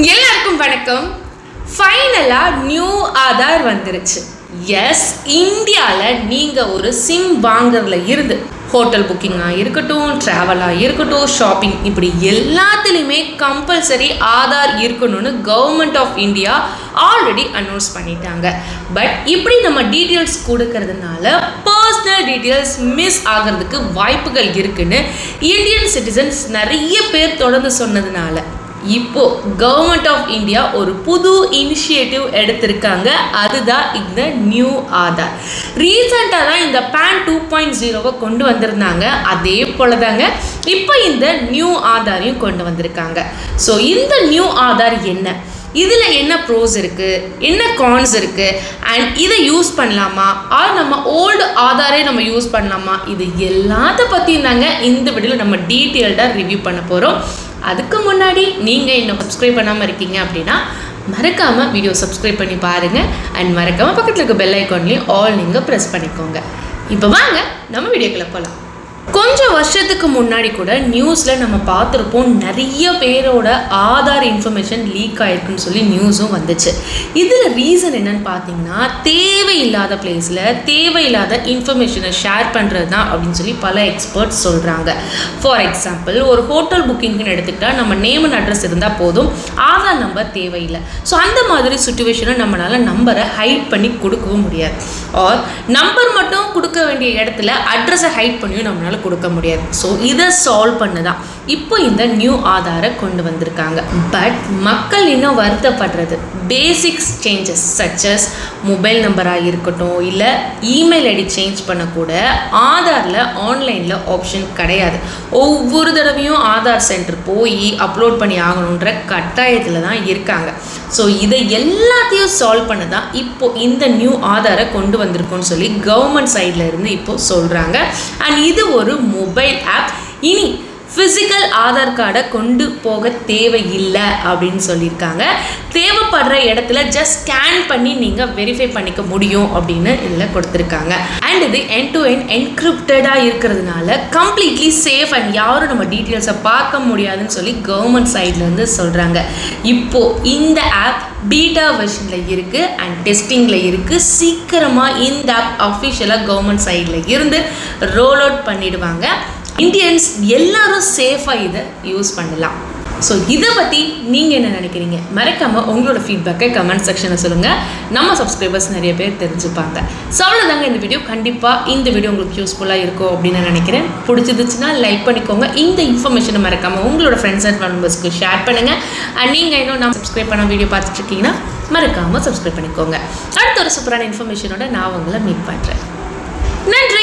எல்லாருக்கும் வணக்கம். ஃபைனலாக நியூ ஆதார் வந்துருச்சு. எஸ், இந்தியாவில் நீங்கள் ஒரு சிம் வாங்குறதுல இருந்து ஹோட்டல் புக்கிங்காக இருக்கட்டும், ட்ராவலாக இருக்கட்டும், ஷாப்பிங், இப்படி எல்லாத்துலேயுமே கம்பல்சரி ஆதார் இருக்கணும்னு government of India already announce பண்ணிட்டாங்க. பட் இப்படி நம்ம டீட்டெயில்ஸ் கொடுக்கறதுனால பர்சனல் டீட்டெயில்ஸ் மிஸ் ஆகிறதுக்கு வாய்ப்புகள் இருக்குன்னு இந்தியன் சிட்டிசன்ஸ் நிறைய பேர் தொடர்ந்து சொன்னதுனால இப்போ கவர்மெண்ட் ஆஃப் இந்தியா ஒரு புது இனிஷியேட்டிவ் எடுத்திருக்காங்க. அதுதான் இந்த நியூ ஆதார். ரீசெண்டாக தான் இந்த PAN 2.0 கொண்டு வந்திருந்தாங்க. அதே போல தாங்க இப்போ இந்த நியூ ஆதாரையும் கொண்டு வந்திருக்காங்க. ஸோ இந்த நியூ ஆதார் என்ன, இதில் என்ன ப்ரோஸ் இருக்குது, என்ன கான்ஸ் இருக்குது, அண்ட் இதை யூஸ் பண்ணலாமா, ஆர் நம்ம ஓல்டு ஆதாரே நம்ம யூஸ் பண்ணலாமா, இது எல்லாத்த பற்றியும் தாங்க இந்த வீடியோவில் நம்ம டீட்டெயில்டாக ரிவ்யூ பண்ண போகிறோம். அதுக்கு முன்னாடி நீங்கள் இன்னும் சப்ஸ்கிரைப் பண்ணாமல் இருக்கீங்க அப்படின்னா மறக்காமல் வீடியோ சப்ஸ்கிரைப் பண்ணி பாருங்கள். அண்ட் மறக்காமல் பக்கத்தில் இருக்க பெல் ஐக்கான்லேயும் ஆல் நீங்கள் ப்ரெஸ் பண்ணிக்கோங்க. இப்போ வாங்க நம்ம வீடியோக்குள்ளே போகலாம். கொஞ்சம் வருஷத்துக்கு முன்னாடி கூட நியூஸில் நம்ம பார்த்துருப்போம், நிறைய பேரோட ஆதார் இன்ஃபர்மேஷன் லீக் ஆகிருக்குன்னு சொல்லி நியூஸும் வந்துச்சு. இதில் ரீசன் என்னன்னு பார்த்தீங்கன்னா, தேவையில்லாத பிளேஸில் தேவையில்லாத இன்ஃபர்மேஷனை ஷேர் பண்ணுறது தான் அப்படின்னு சொல்லி பல எக்ஸ்பர்ட்ஸ் சொல்கிறாங்க. ஃபார் எக்ஸாம்பிள், ஒரு ஹோட்டல் புக்கிங்னு எடுத்துக்கிட்டால் நம்ம நேம் அண்ட் அட்ரஸ் இருந்தால் போதும், ஆதார் நம்பர் தேவையில்லை. ஸோ அந்த மாதிரி சுச்சுவேஷனை நம்மளால் நம்பரை ஹைட் பண்ணி கொடுக்கவும் முடியாது. ஆர் நம்பர் மட்டும் கொடுக்க வேண்டிய இடத்துல அட்ரஸை ஹைட் பண்ணியும் நம்மளால் கொடுக்க முடியாது. ஸோ இதை சால்வ் பண்ணதான் இப்போ இந்த நியூ ஆதாரை கொண்டு வந்திருக்காங்க. பட் மக்கள் இன்னும் வருத்தப்படுறது பேசிக்ஸ் சேஞ்சஸ் சச்சஸ் மொபைல் நம்பராக இருக்கட்டும், இல்லை இமெயில் ஐடி சேஞ்ச் பண்ணக்கூட ஆதாரில் ஆன்லைனில் ஆப்ஷன் கிடையாது. ஒவ்வொரு தடவையும் ஆதார் சென்டர் போய் அப்லோட் பண்ணி ஆகணுன்ற கட்டாயத்தில் தான் இருக்காங்க. ஸோ இதை எல்லாத்தையும் சால்வ் பண்ண தான் இப்போ இந்த நியூ ஆதாரை கொண்டு வந்திருக்கோன்னு சொல்லி கவர்மெண்ட் சைடில் இருந்து இப்போ சொல்கிறாங்க. அண்ட் இது ஒரு மொபைல் ஆப். இனி ஃபிசிக்கல் ஆதார் கார்டை கொண்டு போக தேவையில்லை அப்படின்னு சொல்லியிருக்காங்க. தேவைப்படுற இடத்துல ஜஸ்ட் ஸ்கேன் பண்ணி நீங்கள் வெரிஃபை பண்ணிக்க முடியும் அப்படின்னு இதில் கொடுத்துருக்காங்க. அண்ட் இது எண்ட் டு எண்ட் என்கிரிப்டடாக இருக்கிறதுனால கம்ப்ளீட்லி சேஃப் அண்ட் யாரும் நம்ம டீட்டெயில்ஸை பார்க்க முடியாதுன்னு சொல்லி கவர்மெண்ட் சைட்லேருந்து சொல்கிறாங்க. இப்போது இந்த ஆப் பீட்டா வெர்ஷனில் இருக்குது அண்ட் டெஸ்டிங்கில் இருக்குது. சீக்கிரமாக இந்த ஆப் அஃபிஷியலாக கவர்மெண்ட் சைடில் இருந்து ரோல் அவுட் பண்ணிடுவாங்க. இந்தியன்ஸ் எல்லாரும் சேஃபாக இதை யூஸ் பண்ணலாம். ஸோ இதை பற்றி நீங்கள் என்ன நினைக்கிறீங்க? மறக்காமல் உங்களோட ஃபீட்பேக்கை கமெண்ட் செக்ஷனில் சொல்லுங்கள். நம்ம சப்ஸ்கிரைபர்ஸ் நிறைய பேர் தெரிஞ்சுப்பாங்க. ஸோ அவ்வளோதாங்க இந்த வீடியோ. கண்டிப்பாக இந்த வீடியோ உங்களுக்கு யூஸ்ஃபுல்லாக இருக்கும் அப்படின்னு நான் நினைக்கிறேன். பிடிச்சிருந்துச்சுன்னா லைக் பண்ணிக்கோங்க. இந்த இன்ஃபர்மேஷனை மறக்காமல் உங்களோட ஃப்ரெண்ட்ஸ் அண்ட் மெம்பர்ஸ்க்கு ஷேர் பண்ணுங்கள். அண்ட் நீங்கள் இன்னும் நான் சப்ஸ்கிரைப் பண்ண வீடியோ பார்த்துட்ருக்கீங்கன்னா மறக்காமல் சப்ஸ்கிரைப் பண்ணிக்கோங்க. அடுத்த ஒரு சூப்பரான இன்ஃபர்மேஷனோட நான் உங்களை மீட் பண்ணுறேன். நன்றி.